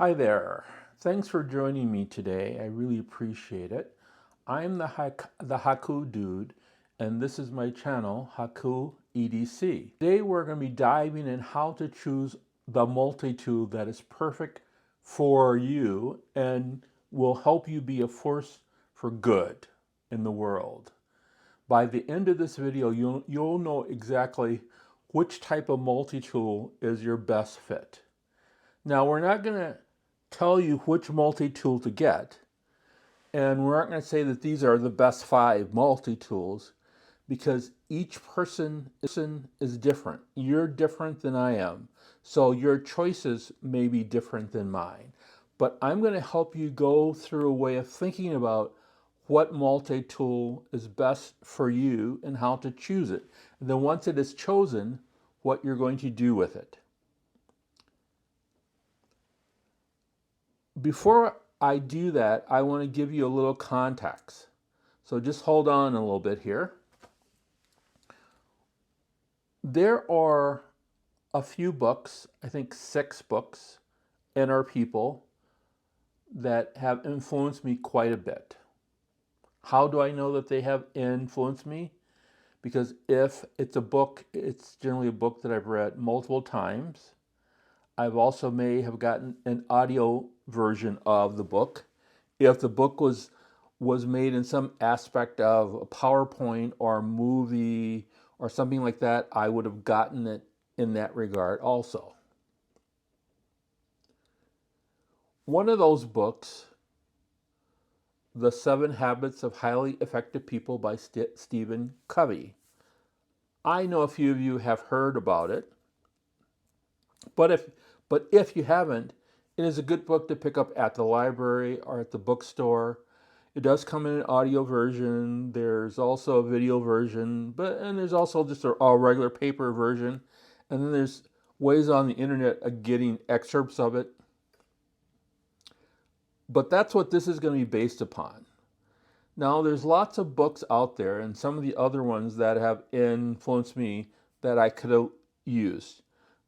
Hi there. Thanks for joining me today. I really appreciate it. I'm the Haku Dude, and this is my channel, Haku EDC. Today we're going to be diving in how to choose the multi-tool that is perfect for you and will help you be a force for good in the world. By the end of this video, you'll know exactly which type of multi-tool is your best fit. Now, we're not going to tell you which multi-tool to get, and we're not going to say that these are the best 5 multi-tools, because each person is different. You're different than I am, so your choices may be different than mine. But I'm going to help you go through a way of thinking about what multi-tool is best for you and how to choose it. And then once it is chosen, what you're going to do with it. Before I do that, I want to give you a little context. So just hold on a little bit here. There are a few books, I think 6 books, in our people that have influenced me quite a bit. How do I know that they have influenced me? Because if it's a book, it's generally a book that I've read multiple times. I've also may have gotten an audio version of the book. If the book was made in some aspect of a PowerPoint or a movie or something like that, I would have gotten it in that regard also. One of those books, The 7 Habits of Highly Effective People by Stephen Covey. I know a few of you have heard about it, but if you haven't, it is a good book to pick up at the library or at the bookstore. It does come in an audio version. There's also a video version, and there's also just a regular paper version. And then there's ways on the internet of getting excerpts of it. But that's what this is going to be based upon. Now, there's lots of books out there, and some of the other ones that have influenced me that I could have used.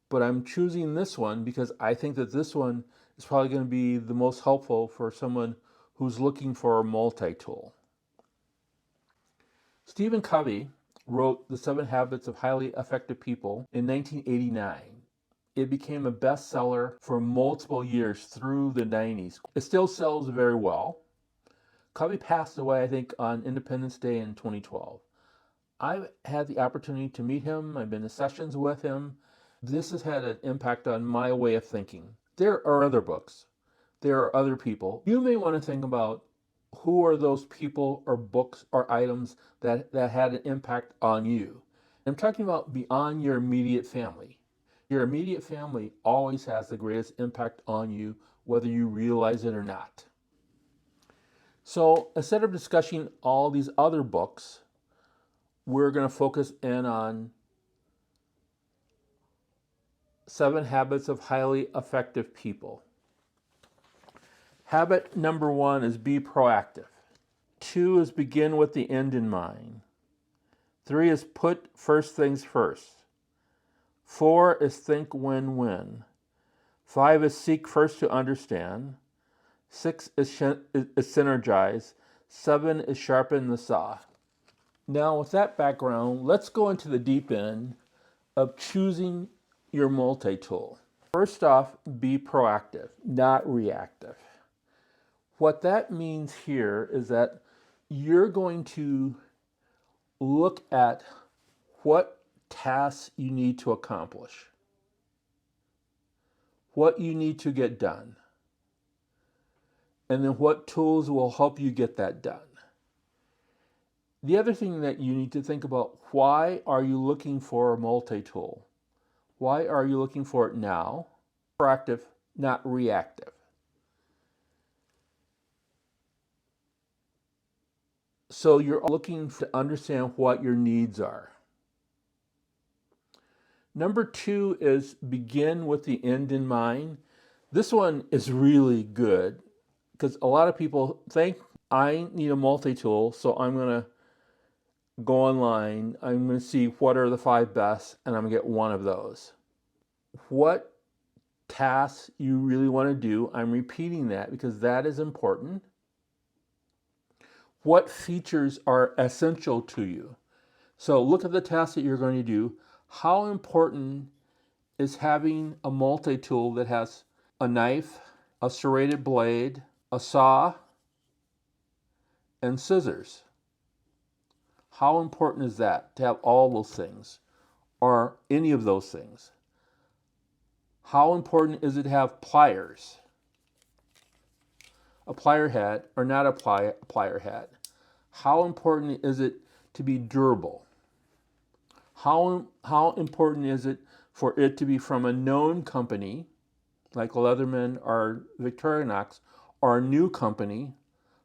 But I'm choosing this one because I think that this one is probably going to be the most helpful for someone who's looking for a multi-tool. Stephen Covey wrote The 7 Habits of Highly Effective People in 1989. It became a bestseller for multiple years through the 90s. It still sells very well. Covey passed away, I think, on Independence Day in 2012. I've had the opportunity to meet him. I've been to sessions with him. This has had an impact on my way of thinking. There are other books. There are other people. You may want to think about who are those people or books or items that had an impact on you. I'm talking about beyond your immediate family. Your immediate family always has the greatest impact on you, whether you realize it or not. So instead of discussing all these other books, we're going to focus in on 7 Habits of Highly Effective People. Habit number 1 is be proactive. 2 is begin with the end in mind. 3 is put first things first. 4 is think win-win. 5 is seek first to understand. 6 is synergize. 7 is sharpen the saw. Now, with that background, let's go into the deep end of choosing your multi-tool. First off, be proactive, not reactive. What that means here is that you're going to look at what tasks you need to accomplish, what you need to get done, and then what tools will help you get that done. The other thing that you need to think about, why are you looking for a multi-tool? Why are you looking for it now? Proactive, not reactive. So you're looking to understand what your needs are. Number 2 is begin with the end in mind. This one is really good because a lot of people think I need a multi-tool, so I'm going to go online, I'm going to see what are the 5 best, and I'm going to get one of those. What tasks you really want to do. I'm repeating that because that is important. What features are essential to you? So look at the task that you're going to do. How important is having a multi-tool that has a knife, a serrated blade, a saw, and scissors? How important is that to have all those things or any of those things? How important is it to have pliers? A plier head or not a plier head? How important is it to be durable? How important is it for it to be from a known company like Leatherman or Victorinox or a new company?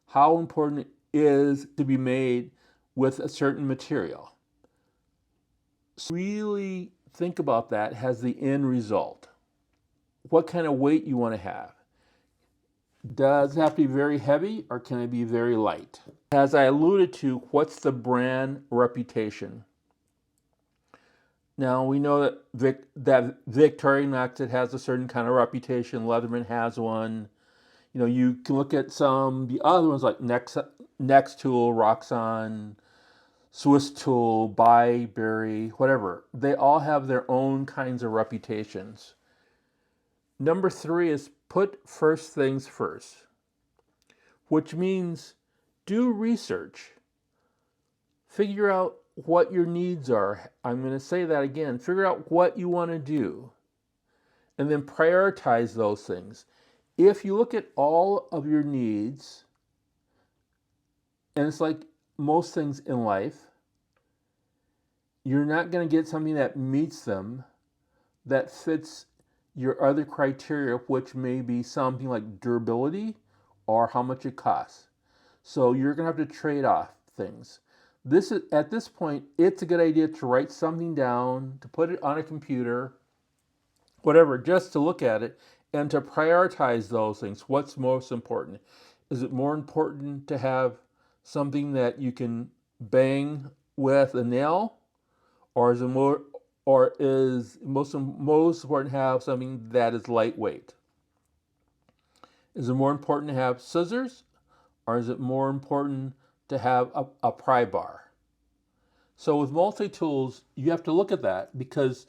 How important it is to be made with a certain material? So really think about that as the end result. What kind of weight you want to have? Does it have to be very heavy or can it be very light? As I alluded to, what's the brand reputation? Now we know that Victorinox, it has a certain kind of reputation. Leatherman has one. You know, you can look at the other ones like Nextool, Roxxon, Swiss Tool, Byberry, whatever. They all have their own kinds of reputations. Number 3 is put first things first, which means do research. Figure out what your needs are. I'm going to say that again. Figure out what you want to do and then prioritize those things. If you look at all of your needs, and it's like most things in life, you're not going to get something that meets them, that fits your other criteria, which may be something like durability or how much it costs. So you're going to have to trade off things. At this point, it's a good idea to write something down, to put it on a computer, whatever, just to look at it and to prioritize those things. What's most important? Is it more important to have something that you can bang with a nail, or is most important to have something that is lightweight? Is it more important to have scissors, or is it more important to have a pry bar? So with multi-tools, you have to look at that because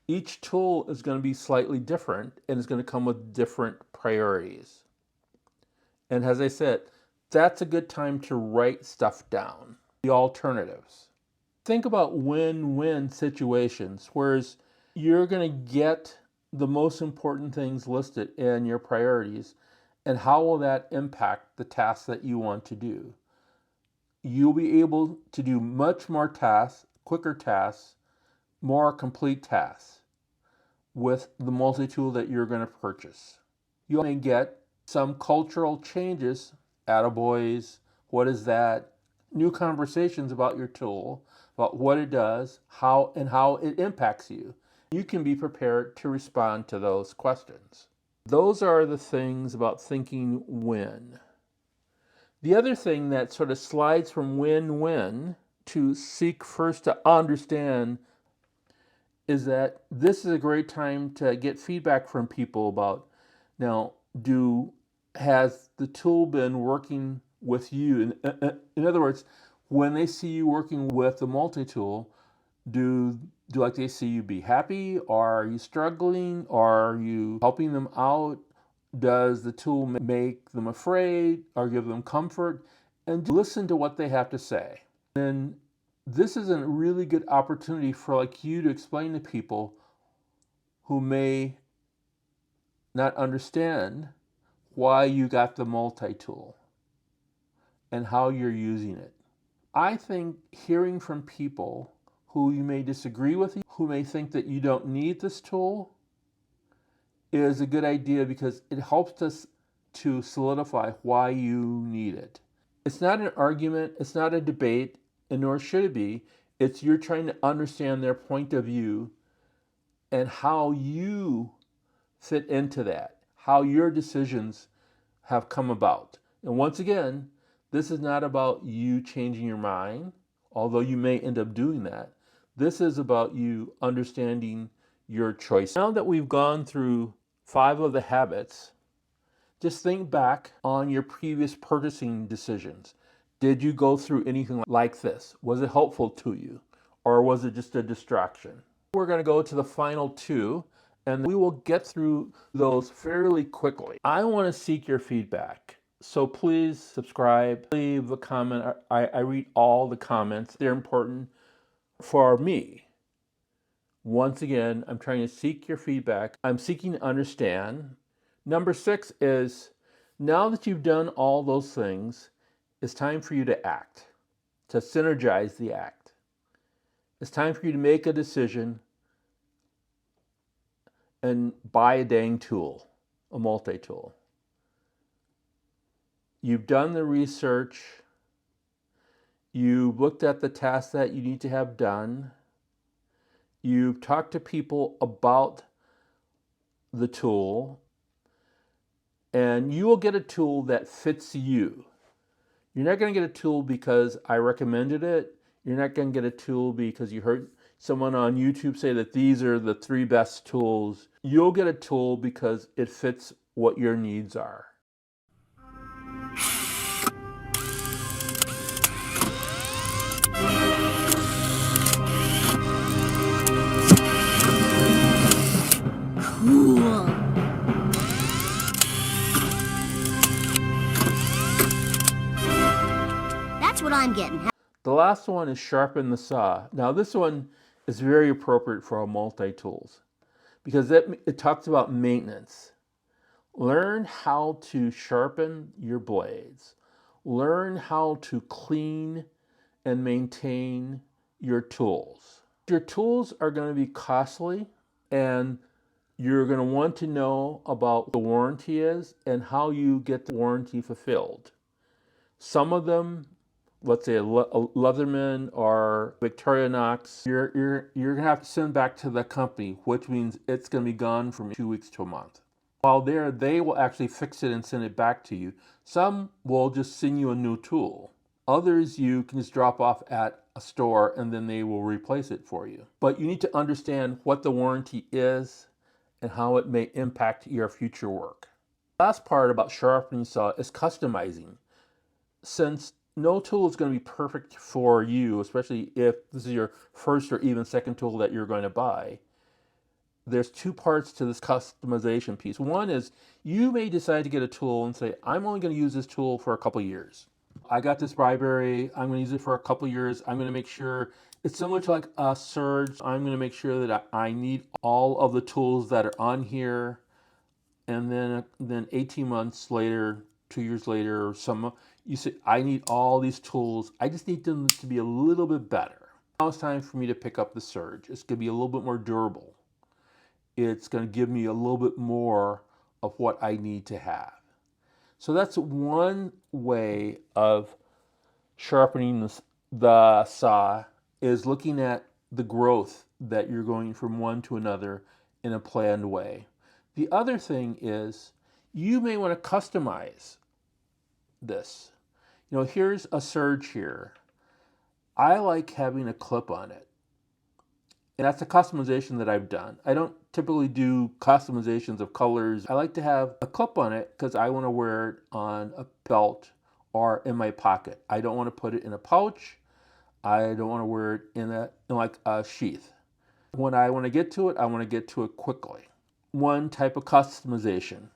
each tool is going to be slightly different and it's going to come with different priorities. And as I said, that's a good time to write stuff down, the alternatives. Think about win-win situations, whereas you're going to get the most important things listed in your priorities, and how will that impact the tasks that you want to do? You'll be able to do much more tasks, quicker tasks, more complete tasks with the multi-tool that you're going to purchase. You may get some cultural changes, attaboys, what is that? New conversations about your tool, about what it does, how it impacts you. You can be prepared to respond to those questions. Those are the things about thinking win. The other thing that sort of slides from win-win to seek first to understand is that this is a great time to get feedback from people about, now, has the tool been working with you? In other words, when they see you working with the multi-tool, do like they see you be happy? Or are you struggling? Or are you helping them out? Does the tool make them afraid or give them comfort? And listen to what they have to say. And this is a really good opportunity for you to explain to people who may not understand why you got the multi-tool and how you're using it. I think hearing from people who you may disagree with, who may think that you don't need this tool, is a good idea because it helps us to solidify why you need it. It's not an argument, it's not a debate, and nor should it be. It's you're trying to understand their point of view and how you fit into that, how your decisions have come about. And once again, this is not about you changing your mind, although you may end up doing that. This is about you understanding your choice. Now that we've gone through 5 of the habits, just think back on your previous purchasing decisions. Did you go through anything like this? Was it helpful to you? Or was it just a distraction? We're going to go to the final 2, and we will get through those fairly quickly. I want to seek your feedback. So please subscribe, leave a comment. I read all the comments. They're important for me. Once again, I'm trying to seek your feedback. I'm seeking to understand. Number 6 is, now that you've done all those things, it's time for you to act, to synergize the act. It's time for you to make a decision and buy a dang tool, a multi-tool. You've done the research. You've looked at the tasks that you need to have done. You've talked to people about the tool, and you will get a tool that fits you. You're not going to get a tool because I recommended it. You're not going to get a tool because you heard someone on YouTube say that these are the 3 best tools. You'll get a tool because it fits what your needs are. Cool. That's what I'm getting. The last one is Sharpen the Saw. Now this one is very appropriate for our multi-tools because it talks about maintenance. Learn how to sharpen your blades. Learn how to clean and maintain your tools. Your tools are going to be costly, and you're going to want to know about what the warranty is and how you get the warranty fulfilled. Some of them, let's say a Leatherman or Victorinox, you're going to have to send back to the company, which means it's going to be gone from 2 weeks to a month. While there, they will actually fix it and send it back to you. Some will just send you a new tool. Others you can just drop off at a store and then they will replace it for you. But you need to understand what the warranty is and how it may impact your future work. The last part about sharpening saw is customizing. Since no tool is going to be perfect for you, especially if this is your first or even second tool that you're going to buy, there's 2 parts to this customization piece. One is you may decide to get a tool and say, I'm only going to use this tool for a couple years. I got this library, I'm going to use it for a couple years. I'm going to make sure it's similar to like a surge. I'm going to make sure that I need all of the tools that are on here. And then 18 months later, 2 years later, you say, I need all these tools. I just need them to be a little bit better. Now it's time for me to pick up the surge. It's going to be a little bit more durable. It's going to give me a little bit more of what I need to have. So that's one way of sharpening the saw, is looking at the growth that you're going from one to another in a planned way. The other thing is you may want to customize this. You know, here's a surge here. I like having a clip on it. And that's a customization that I've done. I don't typically do customizations of colors. I like to have a clip on it because I want to wear it on a belt or in my pocket. I don't want to put it in a pouch. I don't want to wear it in like a sheath. When I want to get to it, I want to get to it quickly. One type of customization.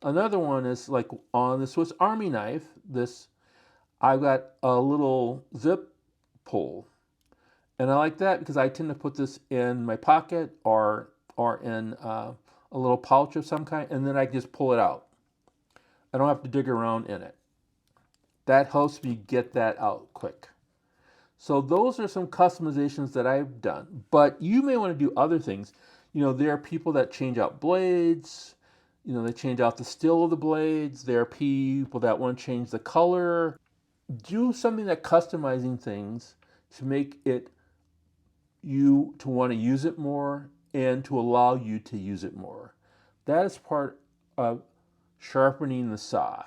Another one is like on the Swiss Army knife, I've got a little zip pull. And I like that because I tend to put this in my pocket or in a little pouch of some kind, and then I can just pull it out. I don't have to dig around in it. That helps me get that out quick. So those are some customizations that I've done. But you may want to do other things. You know, there are people that change out blades. You know, they change out the steel of the blades. There are people that want to change the color. Do something that customizing things to make it you to want to use it more and to allow you to use it more. That is part of sharpening the saw,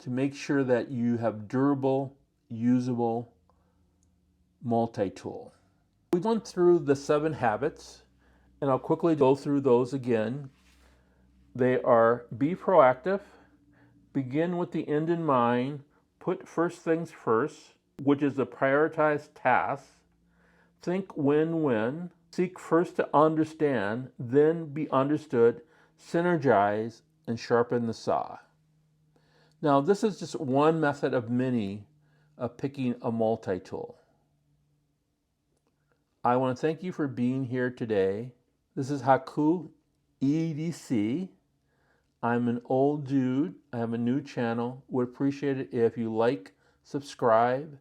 to make sure that you have durable, usable multi-tool. We went through the 7 habits, and I'll quickly go through those again. They are be proactive, begin with the end in mind, put first things first, which is a prioritized task, think win-win, seek first to understand, then be understood, synergize, and sharpen the saw. Now, this is just one method of many of picking a multi-tool. I want to thank you for being here today. This is Haku EDC. I'm an old dude. I have a new channel. Would appreciate it if you like, subscribe,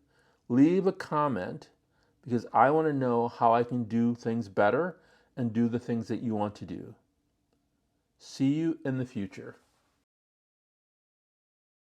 leave a comment, because I want to know how I can do things better and do the things that you want to do. See you in the future.